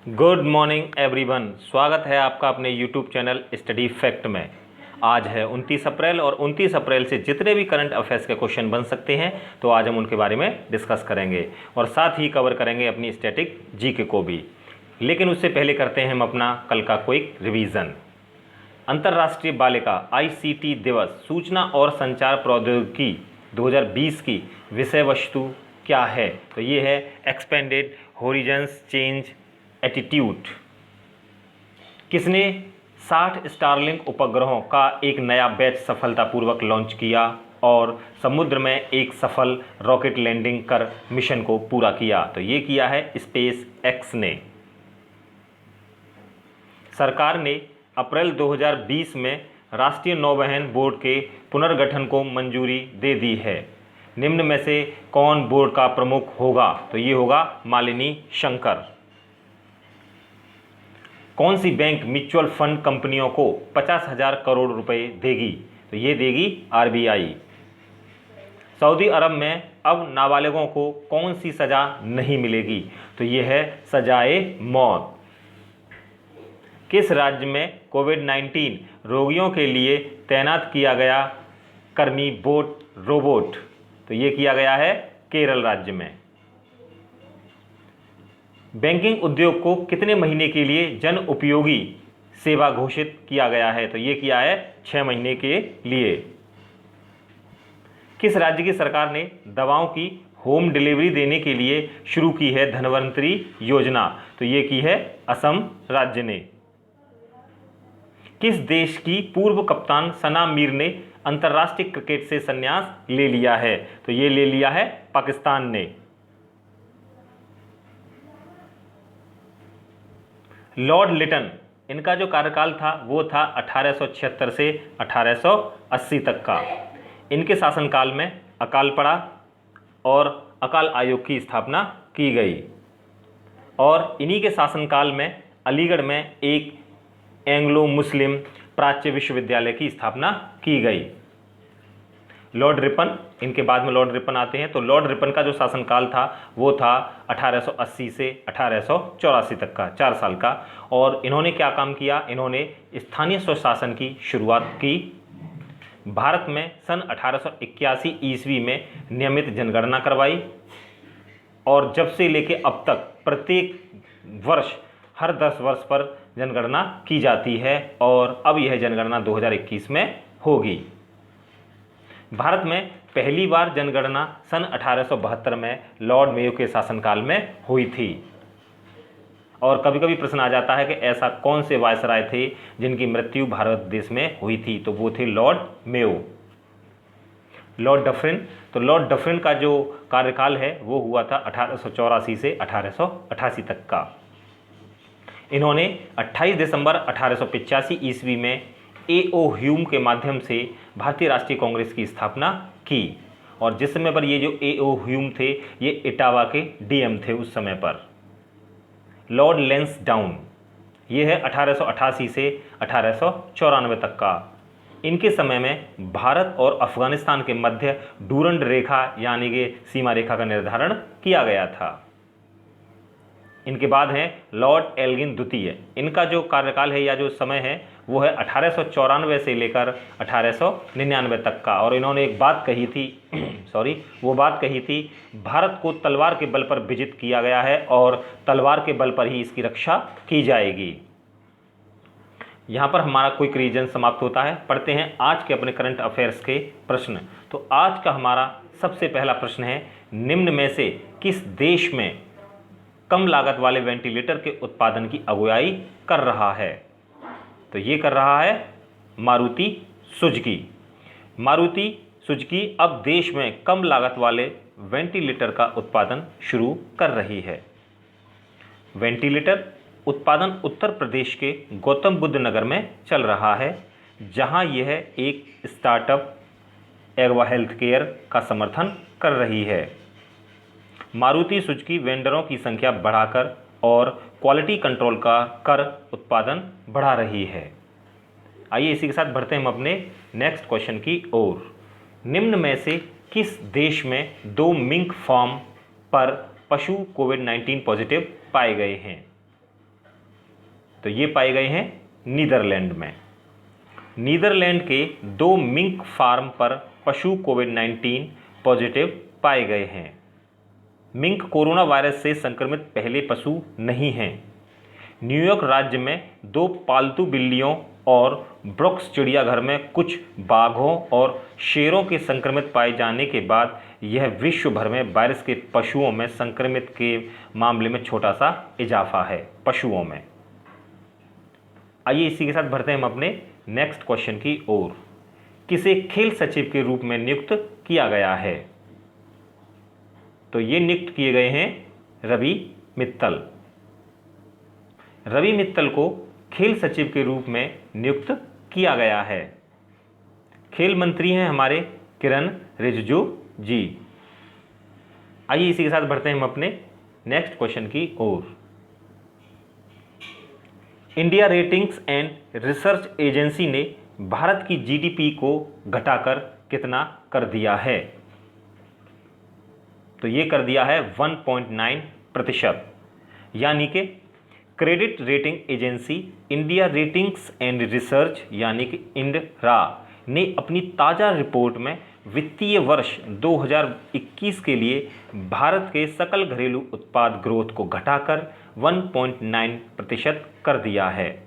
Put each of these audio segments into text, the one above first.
Good morning everyone. स्वागत है आपका अपने यूट्यूब चैनल स्टडी फैक्ट में। आज है 29 अप्रैल और 29 अप्रैल से जितने भी करंट अफेयर्स के क्वेश्चन बन सकते हैं तो आज हम उनके बारे में डिस्कस करेंगे और साथ ही कवर करेंगे अपनी स्टैटिक जीके को भी। लेकिन उससे पहले करते हैं हम अपना कल का क्विक रिवीजन। अंतर्राष्ट्रीय बालिका ICT दिवस सूचना और संचार प्रौद्योगिकी 2020 की विषय वस्तु क्या है? तो ये है एक्सपेंडेड होरिजन्स चेंज एटीट्यूड। किसने 60 स्टारलिंक उपग्रहों का एक नया बैच सफलतापूर्वक लॉन्च किया और समुद्र में एक सफल रॉकेट लैंडिंग कर मिशन को पूरा किया? तो ये किया है स्पेस एक्स ने। सरकार ने अप्रैल 2020 में राष्ट्रीय नौवहन बोर्ड के पुनर्गठन को मंजूरी दे दी है। निम्न में से कौन बोर्ड का प्रमुख होगा? तो ये होगा मालिनी शंकर। कौन सी बैंक म्यूचुअल फंड कंपनियों को 50,000 करोड़ रुपए देगी? तो ये देगी RBI। सऊदी अरब में अब नाबालिगों को कौन सी सजा नहीं मिलेगी? तो ये है सजाए मौत। किस राज्य में कोविड-19 रोगियों के लिए तैनात किया गया कर्मी बोट रोबोट? तो ये किया गया है केरल राज्य में। बैंकिंग उद्योग को कितने महीने के लिए जन उपयोगी सेवा घोषित किया गया है? तो ये किया है 6 महीने के लिए। किस राज्य की सरकार ने दवाओं की होम डिलीवरी देने के लिए शुरू की है धनवंतरी योजना? तो ये की है असम राज्य ने। किस देश की पूर्व कप्तान सना मीर ने अंतर्राष्ट्रीय क्रिकेट से संन्यास ले लिया है? तो ये ले लिया है पाकिस्तान ने। लॉर्ड लिटन, इनका जो कार्यकाल था वो था 1876 से 1880 तक का। इनके शासनकाल में अकाल पड़ा और अकाल आयोग की स्थापना की गई और इन्हीं के शासनकाल में अलीगढ़ में एक एंग्लो मुस्लिम प्राच्य विश्वविद्यालय की स्थापना की गई। लॉर्ड रिपन, इनके बाद में लॉर्ड रिपन आते हैं। तो लॉर्ड रिपन का जो शासनकाल था वो था 1880 से 1884 तक का, 4 साल का। और इन्होंने क्या काम किया? इन्होंने स्थानीय स्वशासन की शुरुआत की। भारत में सन 1881 ईस्वी में नियमित जनगणना करवाई और जब से लेके अब तक प्रत्येक वर्ष हर 10 वर्ष पर जनगणना की जाती है और अब यह जनगणना 2021 में होगी। भारत में पहली बार जनगणना सन 1872 में लॉर्ड मेयो के शासनकाल में हुई थी। और कभी कभी प्रश्न आ जाता है कि ऐसा कौन से वायसराय थे जिनकी मृत्यु भारत देश में हुई थी? तो वो थे लॉर्ड मेयो। लॉर्ड डफरिन, तो लॉर्ड डफरिन का जो कार्यकाल है वो हुआ था 1884 से 1888 तक का। इन्होंने 28 दिसंबर 1885 ईस्वी में A.O. ह्यूम के माध्यम से भारतीय राष्ट्रीय कांग्रेस की स्थापना की और जिस समय पर ये जो A.O. ह्यूम थे ये इटावा के DM थे उस समय पर। लॉर्ड लैंसडाउन, ये है 1888 से 1894 तक का। इनके समय में भारत और अफगानिस्तान के मध्य डूरंड रेखा यानी कि सीमा रेखा का निर्धारण किया गया था। इनके बाद हैं लॉर्ड एल्गिन द्वितीय। इनका जो कार्यकाल है या जो समय है वो है 1894 से लेकर 1899 तक का और इन्होंने एक बात कही थी वो बात कही थी, भारत को तलवार के बल पर विजित किया गया है और तलवार के बल पर ही इसकी रक्षा की जाएगी। यहाँ पर हमारा क्विक रिवीजन समाप्त होता है। पढ़ते हैं आज के अपने करंट अफेयर्स के प्रश्न। तो आज का हमारा सबसे पहला प्रश्न है, निम्न में से किस देश में कम लागत वाले वेंटिलेटर के उत्पादन की अगुवाई कर रहा है? तो ये कर रहा है मारुति सुजुकी। मारुति सुजुकी अब देश में कम लागत वाले वेंटिलेटर का उत्पादन शुरू कर रही है। वेंटिलेटर उत्पादन उत्तर प्रदेश के गौतम बुद्ध नगर में चल रहा है, जहां यह एक स्टार्टअप एग्वा हेल्थ केयर का समर्थन कर रही है। मारुति सुजुकी वेंडरों की संख्या बढ़ाकर और क्वालिटी कंट्रोल का कर उत्पादन बढ़ा रही है। आइए इसी के साथ बढ़ते हैं हम अपने नेक्स्ट क्वेश्चन की ओर। निम्न में से किस देश में 2 मिंक फार्म पर पशु कोविड-19 पॉजिटिव पाए गए हैं? तो ये पाए गए हैं नीदरलैंड में। नीदरलैंड के 2 मिंक फार्म पर पशु कोविड-19 पॉजिटिव पाए गए हैं। मिंक कोरोना वायरस से संक्रमित पहले पशु नहीं हैं। न्यूयॉर्क राज्य में 2 पालतू बिल्लियों और ब्रुक्स चिड़ियाघर में कुछ बाघों और शेरों के संक्रमित पाए जाने के बाद यह विश्व भर में वायरस के पशुओं में संक्रमित के मामले में छोटा सा इजाफा है पशुओं में। आइए इसी के साथ बढ़ते हैं हम अपने नेक्स्ट क्वेश्चन की ओर। किसे खेल सचिव के रूप में नियुक्त किया गया है? तो ये नियुक्त किए गए हैं रवि मित्तल। रवि मित्तल को खेल सचिव के रूप में नियुक्त किया गया है। खेल मंत्री हैं हमारे किरण रिजिजू जी। आइए इसी के साथ बढ़ते हैं हम अपने नेक्स्ट क्वेश्चन की ओर। India ratings and research agency ने भारत की जीडीपी को घटाकर कितना कर दिया है? तो ये कर दिया है 1.9%। यानी कि credit rating agency India ratings and research यानी कि इंडरा ने अपनी ताज़ा रिपोर्ट में वित्तीय वर्ष 2021 के लिए भारत के सकल घरेलू उत्पाद ग्रोथ को घटाकर 1.9% कर दिया है।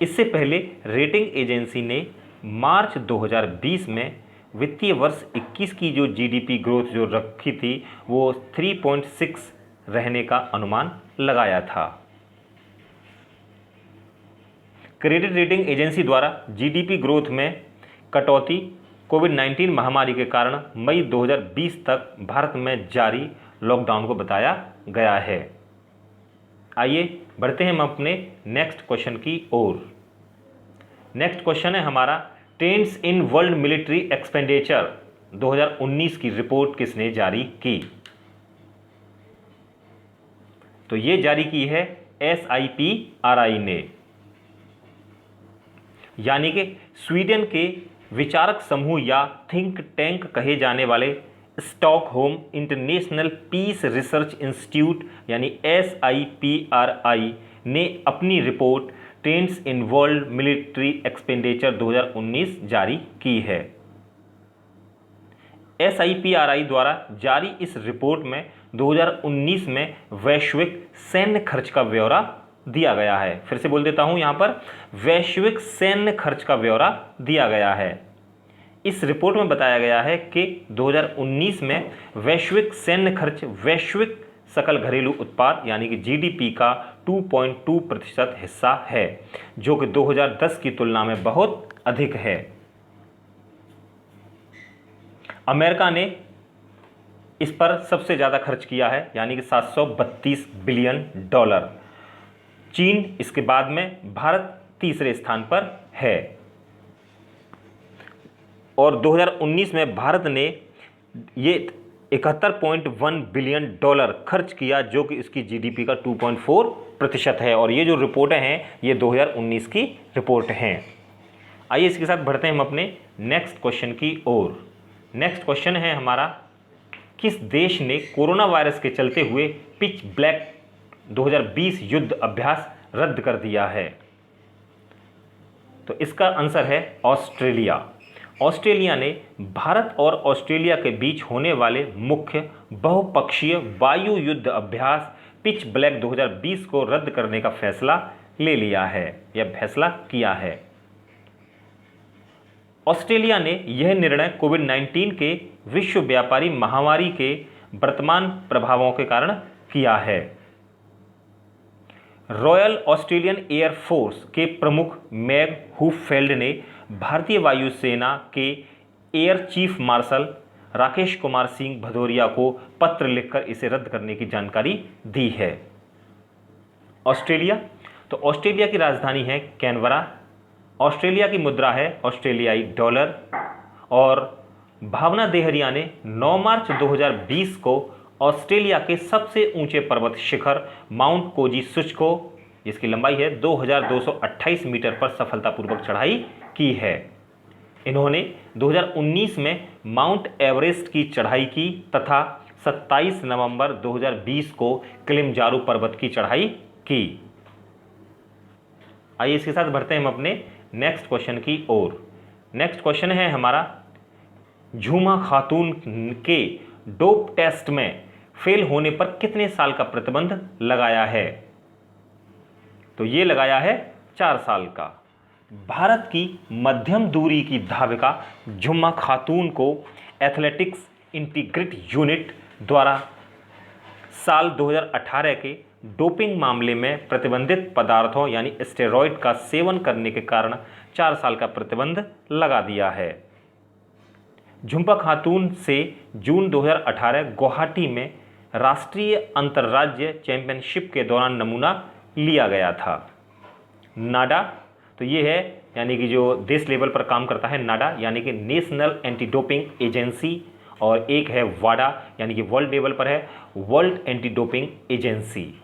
इससे पहले रेटिंग एजेंसी ने मार्च 2020 में वित्तीय वर्ष 21 की जो जीडीपी ग्रोथ जो रखी थी वो 3.6 रहने का अनुमान लगाया था। क्रेडिट रेटिंग एजेंसी द्वारा जीडीपी ग्रोथ में कटौती कोविड-19 महामारी के कारण मई 2020 तक भारत में जारी लॉकडाउन को बताया गया है। आइए बढ़ते हैं हम अपने नेक्स्ट क्वेश्चन की ओर। नेक्स्ट क्वेश्चन है हमारा, trends in World Military Expenditure 2019 की रिपोर्ट किसने जारी की? तो ये जारी की है SIPRI ने, यानी कि स्वीडन के विचारक समूह या थिंक टैंक कहे जाने वाले Stockholm International Peace Research Institute यानी SIPRI ने अपनी report Trends in World Military Expenditure 2019 जारी की है। SIPRI द्वारा जारी इस रिपोर्ट में 2019 में वैश्विक सैन्य खर्च का ब्यौरा दिया गया है। फिर से बोल देता हूं, यहां पर वैश्विक सैन्य खर्च का ब्यौरा दिया गया है। इस रिपोर्ट में बताया गया है कि 2019 में वैश्विक सैन्य खर्च वैश्विक सकल घरेलू उत्पाद यानी कि जीडीपी का 2.2% हिस्सा है, जो कि 2010 की तुलना में बहुत अधिक है। अमेरिका ने इस पर सबसे ज़्यादा खर्च किया है यानी कि $732 बिलियन। चीन इसके बाद में, भारत तीसरे स्थान पर है। और 2019 में भारत ने ये $71.1 बिलियन खर्च किया, जो कि इसकी जीडीपी का 2.4% है। और ये जो रिपोर्टें हैं ये 2019 की रिपोर्ट हैं। आइए इसके साथ बढ़ते हैं हम अपने नेक्स्ट क्वेश्चन की ओर। नेक्स्ट क्वेश्चन है हमारा, किस देश ने कोरोना वायरस के चलते हुए पिच ब्लैक 2020 युद्ध अभ्यास रद्द कर दिया है? तो इसका आंसर है ऑस्ट्रेलिया। ऑस्ट्रेलिया ने भारत और ऑस्ट्रेलिया के बीच होने वाले मुख्य बहुपक्षीय वायु युद्ध अभ्यास पिच ब्लैक 2020 को रद्द करने का फैसला ले लिया है या फैसला किया है। ऑस्ट्रेलिया ने यह निर्णय कोविड-19 के विश्व व्यापारी महामारी के वर्तमान प्रभावों के कारण किया है। रॉयल ऑस्ट्रेलियन एयर फोर्स के प्रमुख मैग हुफेल्ड ने भारतीय वायुसेना के air chief marshal Rakesh Kumar Singh Bhadauria को पत्र लिखकर इसे रद्द करने की जानकारी दी है। ऑस्ट्रेलिया, तो ऑस्ट्रेलिया की राजधानी है कैनबरा। ऑस्ट्रेलिया की मुद्रा है ऑस्ट्रेलियाई डॉलर। और भावना देहरिया ने 9 मार्च 2020 को ऑस्ट्रेलिया के सबसे ऊंचे पर्वत शिखर माउंट कोजी सुच को, जिसकी लंबाई है 2228 मीटर पर सफलतापूर्वक चढ़ाई की है। इन्होंने 2019 में माउंट एवरेस्ट की चढ़ाई की तथा 27 नवंबर 2020 को किलिमंजारो पर्वत की चढ़ाई की। आइए इसके साथ बढ़ते हैं हम अपने नेक्स्ट क्वेश्चन की ओर। नेक्स्ट क्वेश्चन है हमारा, झूमा खातून के डोप टेस्ट में फेल होने पर कितने साल का प्रतिबंध लगाया है? तो ये लगाया है 4 साल का। भारत की मध्यम दूरी की धाविका झुम्मा खातून को एथलेटिक्स इंटीग्रेट यूनिट द्वारा साल 2018 के डोपिंग मामले में प्रतिबंधित पदार्थों यानी स्टेरॉयड का सेवन करने के कारण 4 साल का प्रतिबंध लगा दिया है। झुम्पा खातून से जून 2018 गुवाहाटी में राष्ट्रीय अंतर्राज्य चैंपियनशिप के दौरान नमूना लिया गया था। नाडा, तो ये है यानी कि जो देश लेवल पर काम करता है, नाडा यानी कि नेशनल एंटी डोपिंग एजेंसी, और एक है वाडा यानी कि वर्ल्ड लेवल पर है वर्ल्ड एंटी डोपिंग एजेंसी।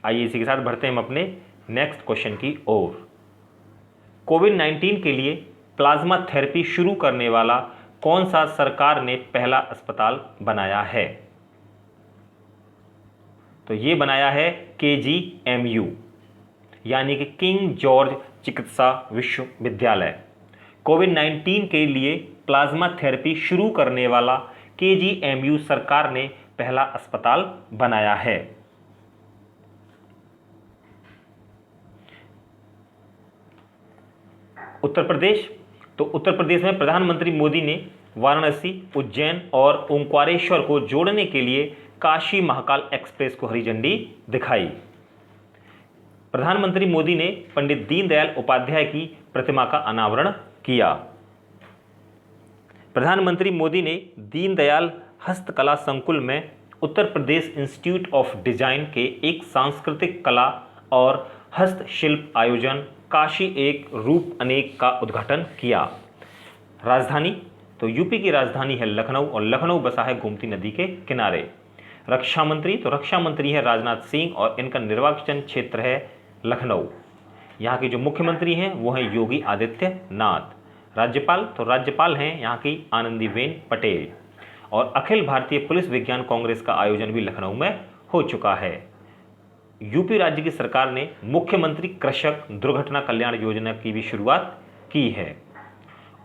आइए इसी के साथ बढ़ते हैं हम अपने नेक्स्ट क्वेश्चन की ओर। कोविड-19 के लिए प्लाज्मा थेरेपी शुरू करने वाला कौन सा सरकार ने पहला अस्पताल बनाया है? तो ये बनाया है KGMU यानी कि किंग जॉर्ज चिकित्सा विश्वविद्यालय। कोविड-19 के लिए प्लाज्मा थेरेपी शुरू करने वाला KGMU सरकार ने पहला अस्पताल बनाया है। उत्तर प्रदेश, तो उत्तर प्रदेश में प्रधानमंत्री मोदी ने वाराणसी, उज्जैन और ओंकारेश्वर को जोड़ने के लिए काशी महाकाल एक्सप्रेस को हरी झंडी दिखाई। प्रधानमंत्री मोदी ने पंडित दीनदयाल उपाध्याय की प्रतिमा का अनावरण किया। प्रधानमंत्री मोदी ने दीनदयाल हस्तकला संकुल में Uttar Pradesh institute of design के एक सांस्कृतिक कला और हस्तशिल्प आयोजन काशी एक रूप अनेक का उद्घाटन किया। राजधानी, तो यूपी की राजधानी है लखनऊ और लखनऊ बसा है गोमती नदी के किनारे। रक्षा मंत्री, तो रक्षा मंत्री है राजनाथ सिंह और इनका निर्वाचन क्षेत्र है लखनऊ। यहाँ के जो मुख्यमंत्री हैं वो हैं योगी आदित्यनाथ। राज्यपाल, तो राज्यपाल हैं यहाँ की आनंदीबेन पटेल। और अखिल भारतीय पुलिस विज्ञान कांग्रेस का आयोजन भी लखनऊ में हो चुका है। यूपी राज्य की सरकार ने मुख्यमंत्री कृषक दुर्घटना कल्याण योजना की भी शुरुआत की है।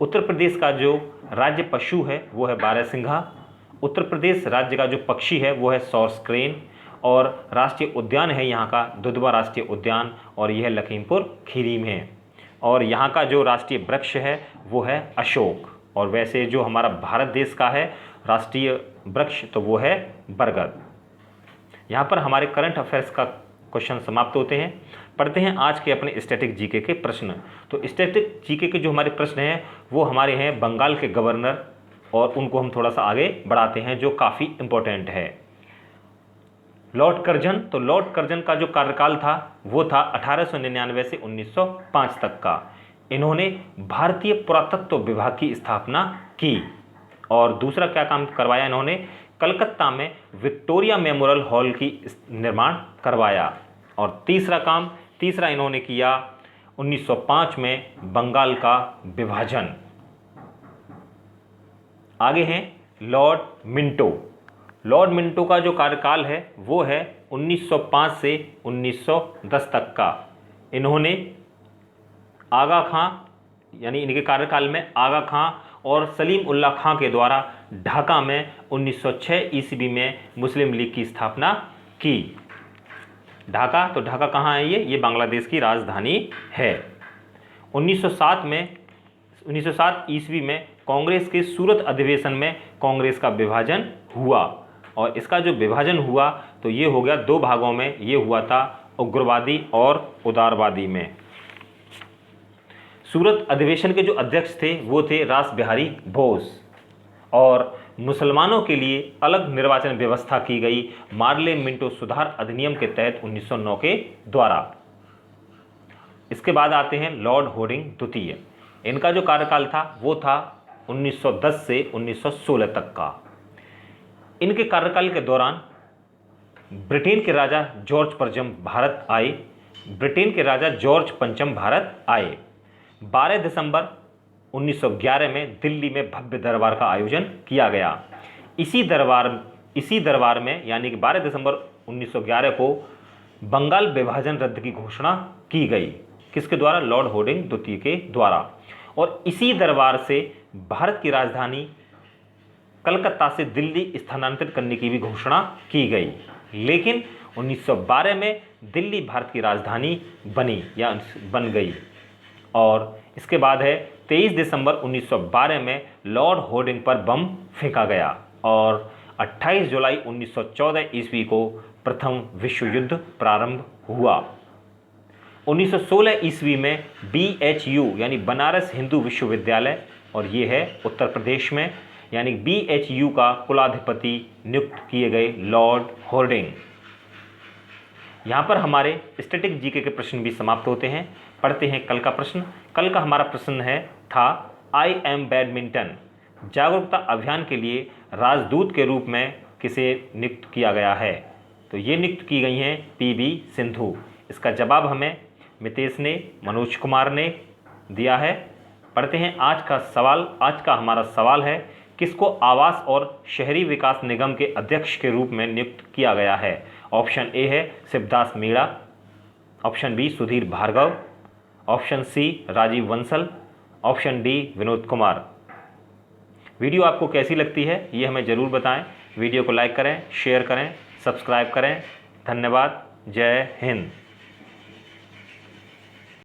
उत्तर प्रदेश का जो राज्य पशु है वो है बारहसिंघा। उत्तर प्रदेश राज्य का जो पक्षी है वो है सॉर्स क्रेन। और राष्ट्रीय उद्यान है यहाँ का दुधवा राष्ट्रीय उद्यान और यह लखीमपुर खीरी में है। और यहाँ का जो राष्ट्रीय वृक्ष है वो है अशोक। और वैसे जो हमारा भारत देश का है राष्ट्रीय वृक्ष तो वो है बरगद। यहाँ पर हमारे करंट अफेयर्स का क्वेश्चन समाप्त होते हैं। पढ़ते हैं आज के अपने स्टैटिक जीके के प्रश्न। तो स्टैटिक जीके के जो हमारे प्रश्न हैं वो हमारे हैं बंगाल के गवर्नर, और उनको हम थोड़ा सा आगे बढ़ाते हैं जो काफ़ी इंपॉर्टेंट है। लॉर्ड कर्जन, तो लॉर्ड कर्जन का जो कार्यकाल था वो था 1899 से 1905 तक का। इन्होंने भारतीय पुरातत्व विभाग की स्थापना की। और दूसरा क्या काम करवाया इन्होंने, कलकत्ता में विक्टोरिया मेमोरियल हॉल की निर्माण करवाया। और तीसरा इन्होंने किया 1905 में बंगाल का विभाजन। आगे हैं लॉर्ड मिंटो। लॉर्ड मिंटो का जो कार्यकाल है वो है 1905 से 1910 तक का। इन्होंने आगा खां यानी इनके कार्यकाल में आगा खां और सलीम उल्लाह खां के द्वारा ढाका में 1906 ईस्वी में मुस्लिम लीग की स्थापना की। ढाका, तो ढाका कहाँ है ये बांग्लादेश की राजधानी है। 1907 ईस्वी में कांग्रेस के सूरत अधिवेशन में कांग्रेस का विभाजन हुआ। और इसका जो विभाजन हुआ तो ये हो गया 2 भागों में, ये हुआ था उग्रवादी और उदारवादी में। सूरत अधिवेशन के जो अध्यक्ष थे वो थे रास बिहारी बोस। और मुसलमानों के लिए अलग निर्वाचन व्यवस्था की गई मार्ले मिंटो सुधार अधिनियम के तहत 1909 के द्वारा। इसके बाद आते हैं लॉर्ड होर्डिंग द्वितीय। इनका जो कार्यकाल था वो था 1910 से 1916 तक का। इनके कार्यकाल के दौरान ब्रिटेन के राजा जॉर्ज पंचम भारत आए। 12 दिसंबर 1911 में दिल्ली में भव्य दरबार का आयोजन किया गया। इसी दरबार में यानी कि 12 दिसंबर 1911 को बंगाल विभाजन रद्द की घोषणा की गई। किसके द्वारा? लॉर्ड हॉर्डिंग द्वितीय के द्वारा। और इसी दरबार से भारत की राजधानी कलकत्ता से दिल्ली स्थानांतरित करने की भी घोषणा की गई। लेकिन 1912 में दिल्ली भारत की राजधानी बनी या बन गई। और इसके बाद है 23 दिसंबर 1912 में लॉर्ड हॉर्डिंग पर बम फेंका गया और 28 जुलाई 1914 ईस्वी को प्रथम विश्व युद्ध प्रारंभ हुआ। 1916 ईस्वी में BHU यानी बनारस हिंदू विश्वविद्यालय, और ये है उत्तर प्रदेश में, यानी BHU का कुलाधिपति नियुक्त किए गए लॉर्ड हॉर्डिंग। यहाँ पर हमारे स्टैटिक जीके के प्रश्न भी समाप्त होते हैं। पढ़ते हैं कल का प्रश्न। कल का हमारा प्रश्न था आई एम बैडमिंटन जागरूकता अभियान के लिए राजदूत के रूप में किसे नियुक्त किया गया है? तो ये नियुक्त की गई हैं PV सिंधु। इसका जवाब हमें मितेश ने, मनोज कुमार ने दिया है। पढ़ते हैं आज का सवाल। आज का हमारा सवाल है, किसको आवास और शहरी विकास निगम के अध्यक्ष के रूप में नियुक्त किया गया है? ऑप्शन ए है Shivdas Meena, option B Sudhir Bhargava, option C Rajeev Bansal, option D Vinod Kumar. Video आपको कैसी लगती है ये हमें ज़रूर बताएं। वीडियो को लाइक करें, शेयर करें, सब्सक्राइब करें। धन्यवाद। जय हिंद।